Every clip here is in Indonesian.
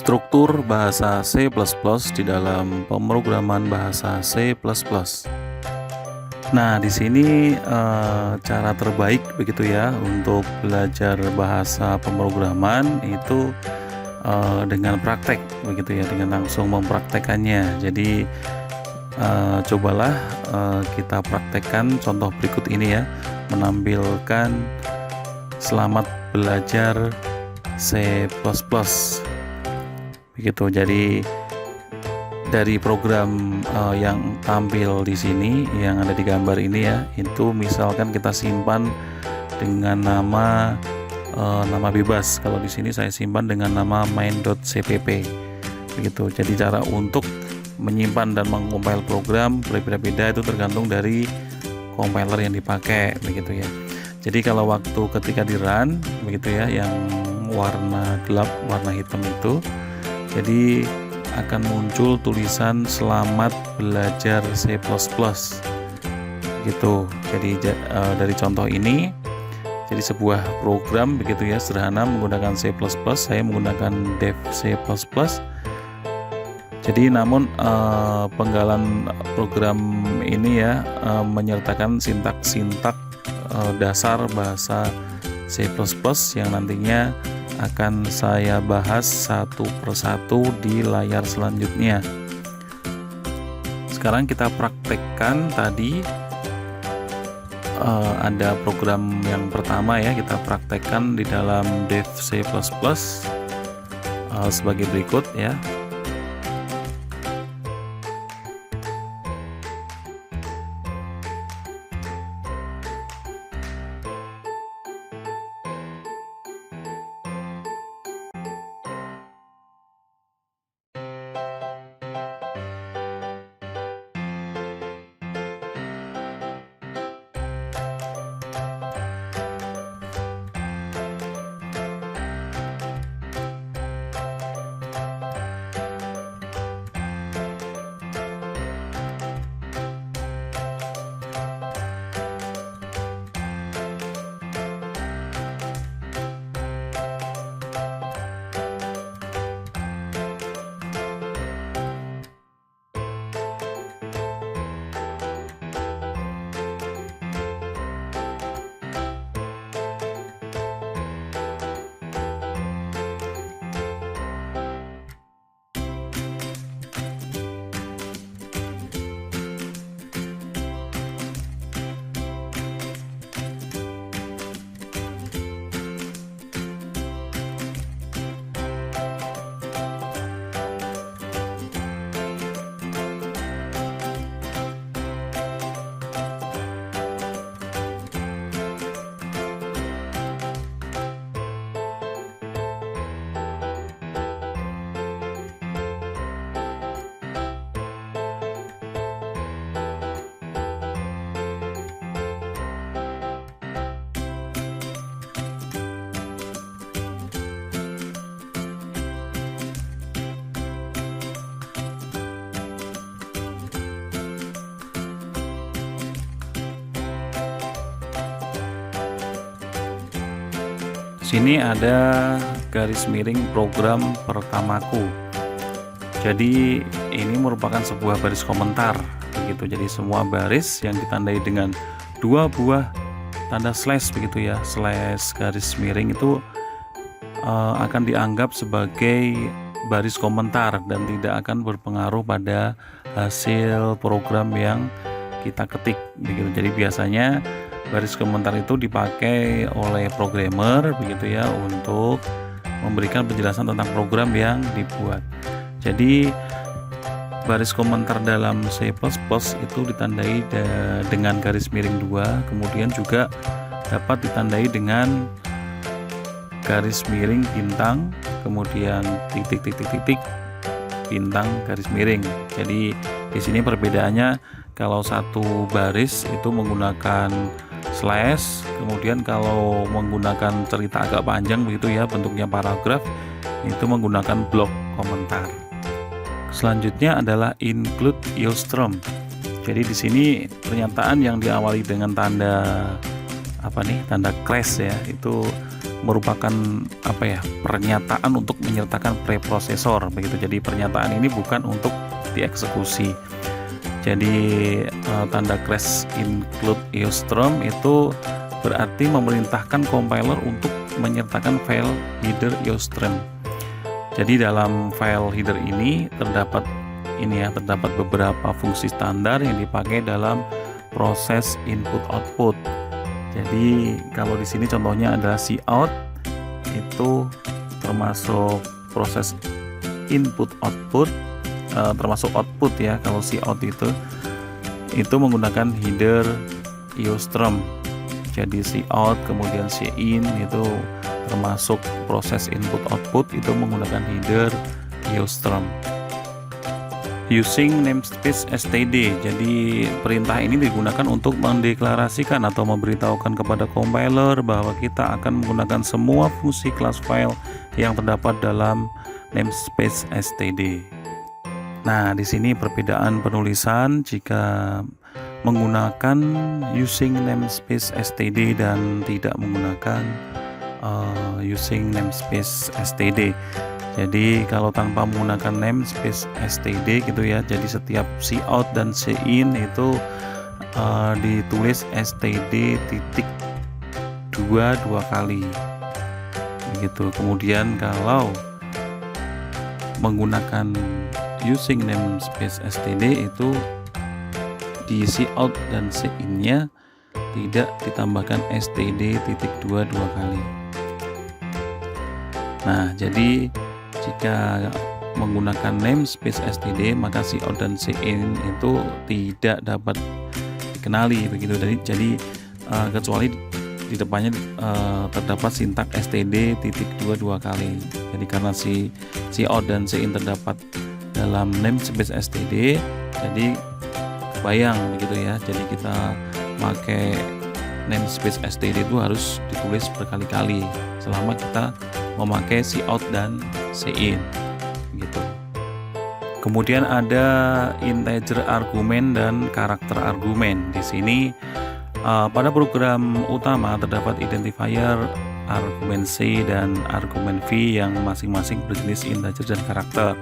Struktur bahasa C++ di dalam pemrograman bahasa C++. Nah, di sini cara terbaik begitu ya untuk belajar bahasa pemrograman itu dengan praktek begitu ya, dengan langsung mempraktekannya. Jadi cobalah kita praktekkan contoh berikut ini ya, menampilkan selamat belajar C++. Begitu. Jadi dari program yang tampil di sini yang ada di gambar ini ya, itu misalkan kita simpan dengan nama bebas. Kalau di sini saya simpan dengan nama main.cpp. Begitu. Jadi cara untuk menyimpan dan mengcompile program berbeda-beda, itu tergantung dari compiler yang dipakai begitu ya. Jadi kalau waktu ketika di run begitu ya, yang warna gelap, warna hitam itu, jadi akan muncul tulisan selamat belajar C++ gitu. Jadi dari contoh ini, jadi sebuah program begitu ya, sederhana menggunakan C++, saya menggunakan dev C++. Jadi namun penggalan program ini ya menyertakan sintak-sintak dasar bahasa C++ yang nantinya akan saya bahas satu persatu di layar selanjutnya. Sekarang kita praktekkan tadi ada program yang pertama ya, kita praktekkan di dalam dev C++ sebagai berikut ya. Sini ada garis miring program pertamaku. Jadi ini merupakan sebuah baris komentar begitu. Jadi semua baris yang ditandai dengan dua buah tanda slash begitu ya, slash garis miring itu akan dianggap sebagai baris komentar dan tidak akan berpengaruh pada hasil program yang kita ketik begitu. Jadi biasanya baris komentar itu dipakai oleh programmer begitu ya, untuk memberikan penjelasan tentang program yang dibuat. Jadi baris komentar dalam C++ itu ditandai dengan garis miring 2, kemudian juga dapat ditandai dengan garis miring bintang, kemudian titik bintang garis miring. Jadi di sini perbedaannya, kalau satu baris itu menggunakan slash, kemudian kalau menggunakan cerita agak panjang begitu ya, bentuknya paragraf, itu menggunakan blok komentar. Selanjutnya adalah include Eustrom. Jadi di sini pernyataan yang diawali dengan tanda tanda class ya, itu merupakan pernyataan untuk menyertakan preprosesor begitu. Jadi pernyataan ini bukan untuk dieksekusi. Jadi tanda crash include eostrum itu berarti memerintahkan compiler untuk menyertakan file header eostrum. Jadi dalam file header ini terdapat beberapa fungsi standar yang dipakai dalam proses input output. Jadi kalau di sini contohnya adalah cout, itu termasuk proses input output, termasuk output ya. Kalau cout itu menggunakan header eostrum. Jadi cout kemudian cin itu termasuk proses input output, itu menggunakan header eostrum. Using namespace std, jadi perintah ini digunakan untuk mendeklarasikan atau memberitahukan kepada compiler bahwa kita akan menggunakan semua fungsi class file yang terdapat dalam namespace std. Nah, di sini perbedaan penulisan jika menggunakan using namespace std dan tidak menggunakan using namespace std. Jadi kalau tanpa menggunakan namespace std gitu ya, jadi setiap cout dan cin itu ditulis std titik dua kali begitu. Kemudian kalau menggunakan using namespace std itu di cout dan cin-nya tidak ditambahkan std titik dua kali. Nah, jadi jika menggunakan namespace std maka cout dan cin itu tidak dapat dikenali begitu. Jadi kecuali di depannya terdapat sintak std titik dua kali. Jadi karena cout dan cin terdapat dalam namespace std, jadi bayang begitu ya. Jadi kita pakai namespace std itu harus ditulis berkali-kali selama kita memakai cout dan cin gitu. Kemudian ada integer argumen dan karakter argumen. Di sini pada program utama terdapat identifier argumen C dan argumen V yang masing-masing berjenis integer dan karakter.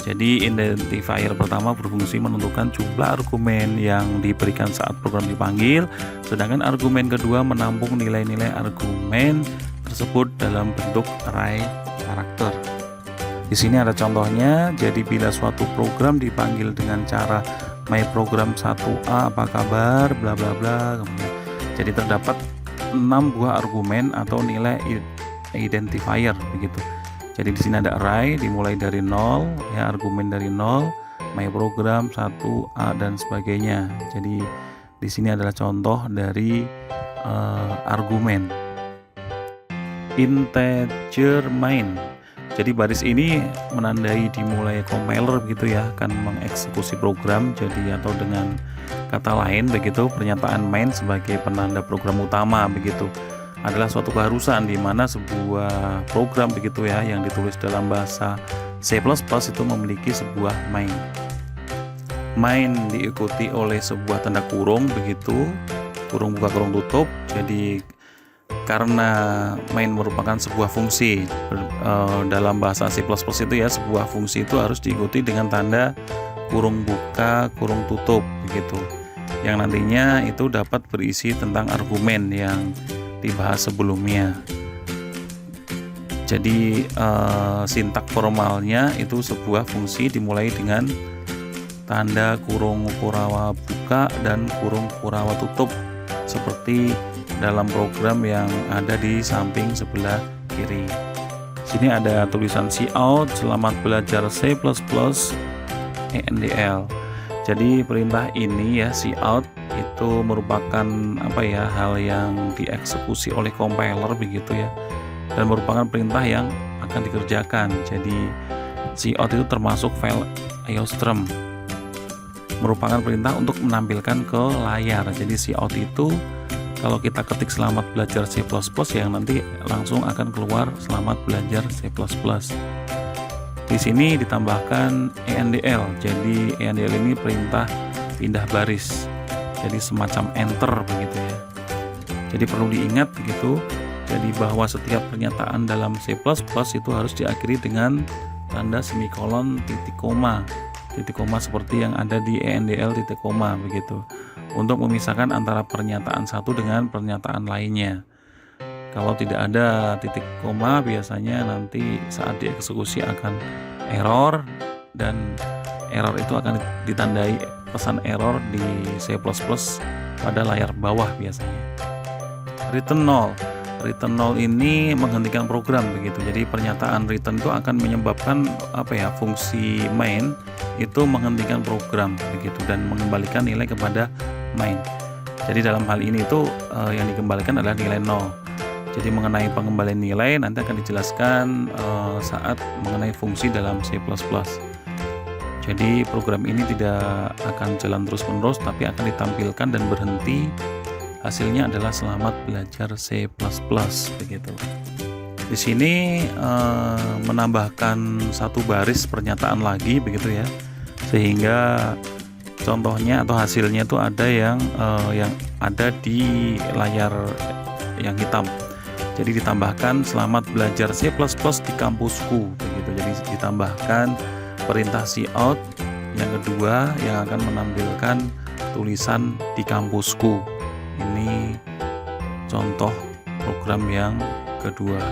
Jadi identifier pertama berfungsi menentukan jumlah argumen yang diberikan saat program dipanggil, sedangkan argumen kedua menampung nilai-nilai argumen tersebut dalam bentuk array karakter. Di sini ada contohnya. Jadi bila suatu program dipanggil dengan cara my program 1a apa kabar bla bla bla, jadi terdapat 6 buah argumen atau nilai identifier begitu. Jadi di sini ada array dimulai dari 0 ya, argumen dari 0, my program 1a dan sebagainya. Jadi di sini adalah contoh dari argumen. Integer main. Jadi baris ini menandai dimulai compiler begitu ya, akan mengeksekusi program. Jadi atau dengan kata lain begitu, pernyataan main sebagai penanda program utama begitu adalah suatu keharusan di mana sebuah program begitu ya yang ditulis dalam bahasa C++ itu memiliki sebuah main. Main diikuti oleh sebuah tanda kurung begitu, kurung buka kurung tutup. Jadi karena main merupakan sebuah fungsi dalam bahasa C++ itu ya, sebuah fungsi itu harus diikuti dengan tanda kurung buka kurung tutup begitu, yang nantinya itu dapat berisi tentang argumen yang dibahas sebelumnya. Jadi sintak formalnya itu sebuah fungsi dimulai dengan tanda kurung kurawa buka dan kurung kurawa tutup seperti dalam program yang ada di samping sebelah kiri. Sini ada tulisan cout, selamat belajar C++ ENDL. Jadi perintah ini ya, cout itu merupakan hal yang dieksekusi oleh compiler begitu ya, dan merupakan perintah yang akan dikerjakan. Jadi cout itu termasuk file eostrum, merupakan perintah untuk menampilkan ke layar. Jadi cout itu kalau kita ketik selamat belajar C++ yang nanti langsung akan keluar selamat belajar C++. Di sini ditambahkan ENDL. Jadi ENDL ini perintah pindah baris. Jadi semacam enter begitu ya. Jadi perlu diingat begitu, Jadi bahwa setiap pernyataan dalam C++ itu harus diakhiri dengan tanda semikolon titik koma. Titik koma seperti yang ada di ENDL titik koma begitu. Untuk memisahkan antara pernyataan satu dengan pernyataan lainnya. Kalau tidak ada titik koma biasanya nanti saat dieksekusi akan error, dan error itu akan ditandai pesan error di C++ pada layar bawah biasanya. Return null. Return null ini menghentikan program begitu. Jadi pernyataan return itu akan menyebabkan fungsi main itu menghentikan program begitu dan mengembalikan nilai kepada main. Jadi dalam hal ini itu yang dikembalikan adalah nilai 0. Jadi mengenai pengembalian nilai nanti akan dijelaskan saat mengenai fungsi dalam C++. Jadi program ini tidak akan jalan terus-menerus tapi akan ditampilkan dan berhenti. Hasilnya adalah selamat belajar C++ begitu. Di sini menambahkan satu baris pernyataan lagi begitu ya. Sehingga contohnya atau hasilnya itu ada yang ada di layar yang hitam. Jadi ditambahkan selamat belajar C++ di kampusku begitu. Jadi ditambahkan perintah cout yang kedua yang akan menampilkan tulisan di kampusku. Ini contoh program yang kedua.